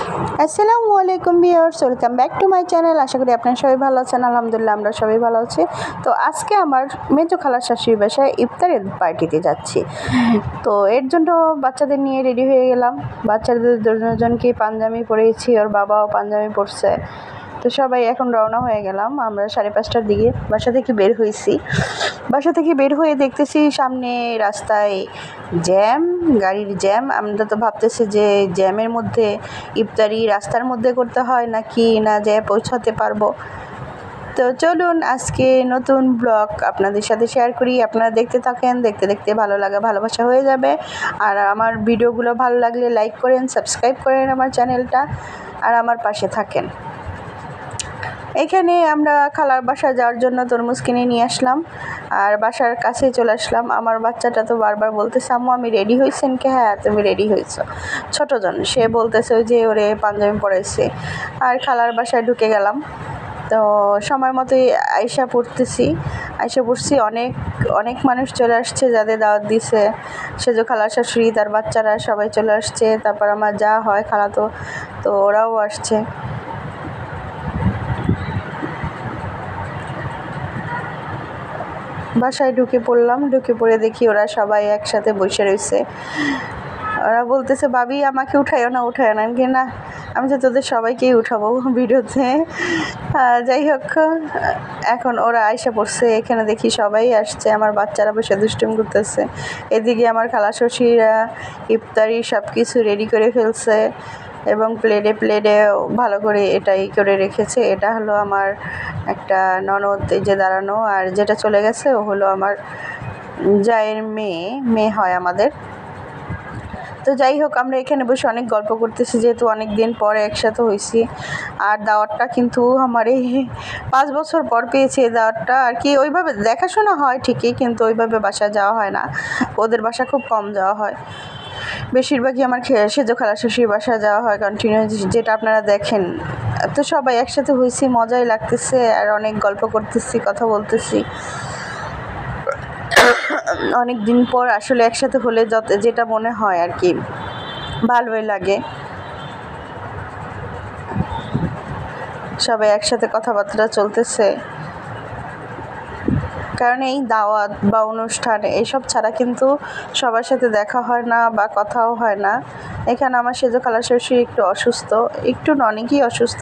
আসসালামু আলাইকুম viewers, welcome back to my channel. আশা করি আপনারা সবাই ভালো আছেন। আলহামদুলিল্লাহ আমরা সবাই ভালো আছি। তো আজকে আমার মেজো খালার শাশুড়ির বাসায় ইফতারের পার্টিতে যাচ্ছি। তো এর জন্য বাচ্চাদের নিয়ে রেডি হয়ে গেলাম। বাচ্চাদের দুজনকে পাঞ্জাবি পরেছি, ওর বাবাও পাঞ্জাবি পরছে। তো সবাই এখন রওনা হয়ে গেলাম। আমরা 5:30টার দিকে বাসা থেকে বের হয়েছি। বাসা থেকে বের হয়ে দেখতেছি সামনে রাস্তায় জ্যাম, গাড়ির জ্যাম। আমরা তো ভাবতেছি যে জ্যামের মধ্যে ইফতারি রাস্তার মধ্যে করতে হয় নাকি না যেয়ে পৌঁছাতে পারবো। তো চলুন আজকে নতুন ব্লগ আপনাদের সাথে শেয়ার করি। আপনারা দেখতে থাকেন, দেখতে দেখতে ভালো লাগা ভালোবাসা হয়ে যাবে। আর আমার ভিডিওগুলো ভালো লাগলে লাইক করেন, সাবস্ক্রাইব করেন আমার চ্যানেলটা, আর আমার পাশে থাকেন। এখানে আমরা খালার বাসা যাওয়ার জন্য তরমুজ কিনে নিয়ে আসলাম, আর বাসার কাছে চলে আসলাম। আমার বাচ্চাটা তো বারবার বলতেছে, আম্মু আমি রেডি হয়েছেন কি? হ্যাঁ তুমি রেডি হয়েছো। ছোটোজন সে বলতেছে ওই যে ওরে পাঞ্জাবি পরাইছে। আর খালার বাসায় ঢুকে গেলাম। তো সময় মতোই আইসা পড়ছি। অনেক মানুষ চলে আসছে যাদের দাওয়াত দিছে। সেজো খালা শাশুড়ি, তার বাচ্চারা সবাই চলে আসছে। তারপর আমার যা হয় খালা তো ওরাও আসছে। বাসায় ঢুকে পড়ে দেখি ওরা সবাই একসাথে বসে রয়েছে। ওরা বলতেছে, ভাবি আমাকে উঠায়ও না কি না, আমি তো তোদের সবাইকেই উঠাবো ভিডিওতে। যাই হোক, এখন ওরা আইসা পড়ছে। এখানে দেখি সবাই আসছে, আমার বাচ্চারা বসে দুষ্টুমি করতেছে। এদিকে আমার খালা শ্বশুরা ইফতারি সব কিছু রেডি করে ফেলছে এবং প্লেটে ভালো করে এটাই করে রেখেছে। এটা হলো আমার একটা ননদ, এই যে দাঁড়ানো, আর যেটা চলে গেছে ও হলো আমার জায়ের মেয়ে হয় আমাদের। তো যাই হোক, আমরা এখানে বসে অনেক গল্প করতেছি, যেহেতু অনেক দিন পরে একসাথে হয়েছি। আর দাওয়াতটা কিন্তু আমার এই 5 বছর পর পেয়েছি। এই দাওয়াতটা আর কি ওইভাবে দেখাশোনা হয় ঠিকই, কিন্তু ওইভাবে বাসা যাওয়া হয় না। ওদের বাসা খুব কম যাওয়া হয়। বেশিরভাগই আমার সেজো খালা শ্বশুর বাসায় যাওয়া হয় কন্টিনিউ, যেটা আপনারা দেখেন। তো সবাই একসাথে হয়েছি, মজাই লাগতেছে, আর অনেক গল্প করতেছি, কথা বলতেছি। অনেক দিন পর আসলে একসাথে হলে যেটা মনে হয় আর কি, ভালোই লাগে। সবাই একসাথে কথাবার্তা চলতেছে, কারণ এই দাওয়াত বা অনুষ্ঠান এইসব ছাড়া কিন্তু সবার সাথে দেখা হয় না বা কথাও হয় না। এখানে আমার সেজো খালা শ্বশুর একটু অসুস্থ, একটু অনেকই অসুস্থ।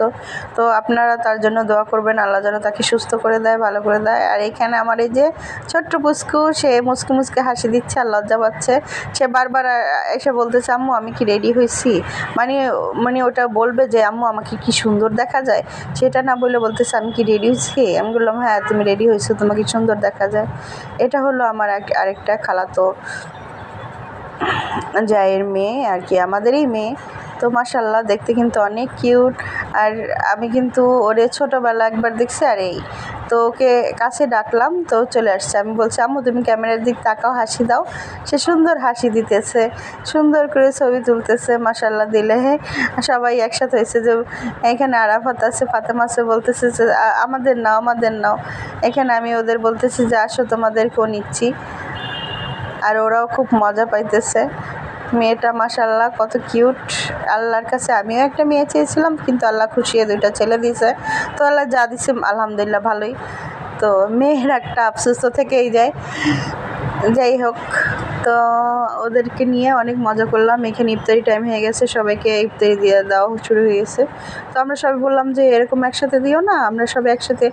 তো আপনারা তার জন্য দোয়া করবেন, আল্লাহ যেন তাকে সুস্থ করে দেয়, ভালো করে দেয়। আর এখানে আমার এই যে ছোট্ট পুস্কু, সে মুচকে হাসি দিচ্ছে আর লজ্জা পাচ্ছে। সে বারবার এসে বলতেছে, আম্মু আমি কি রেডি হয়েছি, মানে ওটা বলবে যে আম্মু আমাকে কি সুন্দর দেখা যায়, সেটা না বলে বলতেছে আমি কি রেডি হয়েছি। আমি বললাম হ্যাঁ তুমি রেডি হয়েছো, তোমাকে সুন্দর দেখা যায়। এটা হলো আমার আরেকটা খালাতো জায়ের মেয়ে আর কি, আমাদেরই মেয়ে। তো মাশাআল্লাহ দেখতে কিন্তু অনেক কিউট। আর আমি কিন্তু ওরে ছোটোবেলা একবার দেখছি, আর এই তো ওকে কাছে ডাকলাম তো চলে আসছে। আমি বলছি আম্মু তুমি ক্যামেরার দিক তাকাও, হাসি দাও। সে সুন্দর হাসি দিতেছে, সুন্দর করে ছবি তুলতেছে। মাশাআল্লাহ দিলে সবাই একসাথে হয়েছে। যে এখানে আরাফাত আছে, ফাতেমা আছে, বলতেছে যে আমাদের নাও। এখানে আমি ওদের বলতেছি যে আসো তোমাদেরকেও নিচ্ছি। আর ওরাও খুব মজা পাইতেছে। মেয়েটা মাশাআল্লাহ কত কিউট। আল্লাহর কাছে আমিও একটা মেয়ে চেয়েছিলাম, কিন্তু আল্লাহ খুশিয়ে 2টা ছেলে দিয়েছে। তো আল্লাহ যা দিছে আলহামদুলিল্লাহ ভালোই। তো মেয়ের একটা আফসোস তো থেকেই যায়। যাই হোক, তো ওদেরকে নিয়ে অনেক মজা করলাম। এখানে ইফতারি টাইম হয়ে গেছে, সবাইকে ইফতারি দিয়ে দেওয়া শুরু হয়ে গেছে। তো আমরা সবাই বললাম যে এরকম একসাথে দিও না, আমরা সবাই একসাথে,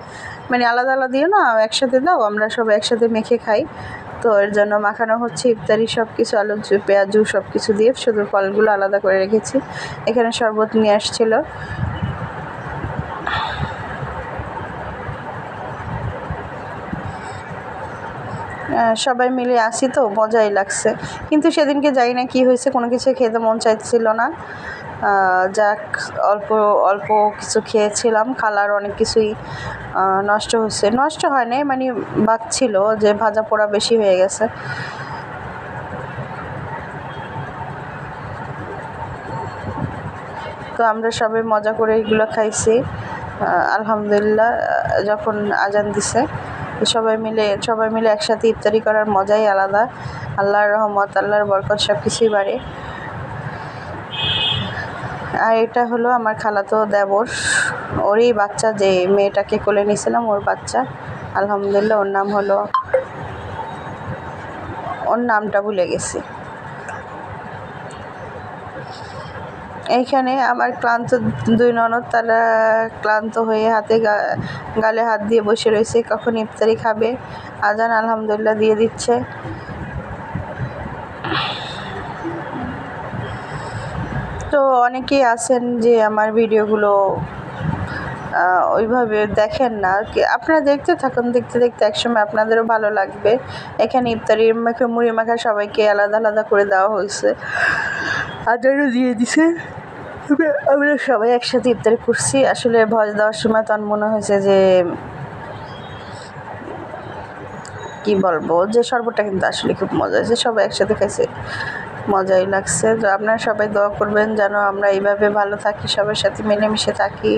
মানে আলাদা দিও না, একসাথে দাও, আমরা সবাই একসাথে মেখে খাই। তো এর জন্য মাখানো হচ্ছে ইফতারি, সব কিছু আলু পেঁয়াজু সব কিছু দিয়ে, শুধু ফলগুলো আলাদা করে রেখেছি। এখানে শরবত নিয়ে আসছিল। সবাই মিলে আসি তো মজাই লাগছে। কিন্তু সেদিনকে জানি না কি হয়েছে, কোনো কিছু খেতে মন চাইছিল না। যাক, অল্প কিছু খেয়েছিলাম। খালার অনেক কিছুই নষ্ট হয় নাই, মানে বাচ্ছিল যে ভাজা পোড়া বেশি হয়ে গেছে। তো আমরা সবাই মজা করে এগুলো খাইছি। আলহামদুলিল্লাহ, যখন আজান দিছে সবাই মিলে একসাথে ইফতারি করার মজাই আলাদা। আল্লাহর রহমত, আল্লাহর বরকত সব কিছুই বাড়ে। আর এটা হলো আমার খালাতো দেবর, ওরই বাচ্চা, যে মেয়েটাকে কোলে নিয়েছিলাম ওর বাচ্চা। আলহামদুলিল্লাহ, ওর নাম হলো, ওর নামটা ভুলে গেছি। এইখানে আমার ক্লান্ত দুই ননদ, তারা ক্লান্ত হয়ে হাতে গালে হাত দিয়ে বসে রয়েছে, কখন ইফতারি খাবে। আজান আলহামদুলিল্লাহ দিয়ে দিচ্ছে। তো অনেকেই আছেন যে আমার ভিডিওগুলো ওইভাবে দেখেন না, আপনারা দেখতে থাকুন, দেখতে দেখতে একসময় আপনাদেরও ভালো লাগবে। এখানে ইফতারি মুড়ি মাখা সবাইকে আলাদা আলাদা করে দেওয়া হয়েছে, আদারও দিয়ে দিছে। আমরা সবাই একসাথে ইফতারি করছি। আসলে ভয় দেওয়ার সময় তখন মনে হয়েছে যে কি বলবো, যে শরবতটা কিন্তু আসলে খুব মজা হয়েছে, সবাই একসাথে খাইছে, মজাই লাগছে। তো আপনারা সবাই দোয়া করবেন যেন আমরা এইভাবে ভালো থাকি, সবার সাথে মিলেমিশে থাকি।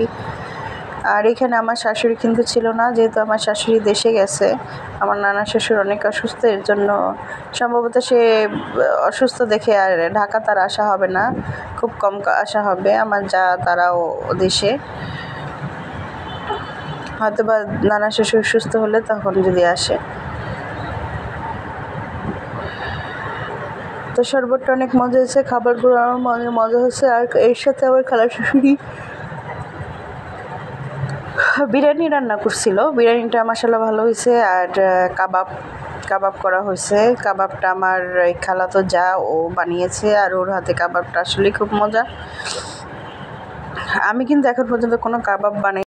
আর এখানে আমার শাশুড়ি কিন্তু ছিল না, যেহেতু আমার শাশুড়ি দেশে গেছে। আমার নানা শ্বশুর অনেক অসুস্থ, এর জন্য সম্ভবত সে অসুস্থ দেখে আর ঢাকা তার আসা হবে না, খুব কম আসা হবে। আমার যা তারাও দেশে, হয়তো বা নানা শ্বশুর সুস্থ হলে তখন যদি আসে। তো শরবতটা অনেক মজা হয়েছে, খাবারগুলো আমার মজা হয়েছে। আর এর সাথে আমার খালা শাশুড়ি বিরিয়ানি রান্না করছিল, বিরিয়ানিটা মাশাআল্লাহ ভালো হয়েছে। আর কাবাব করা হয়েছে, কাবাবটা আমার খালাতো যা ও বানিয়েছে, আর ওর হাতে কাবাবটা আসলে খুব মজা। আমি কিন্তু এখন পর্যন্ত কোনো কাবাব বানাই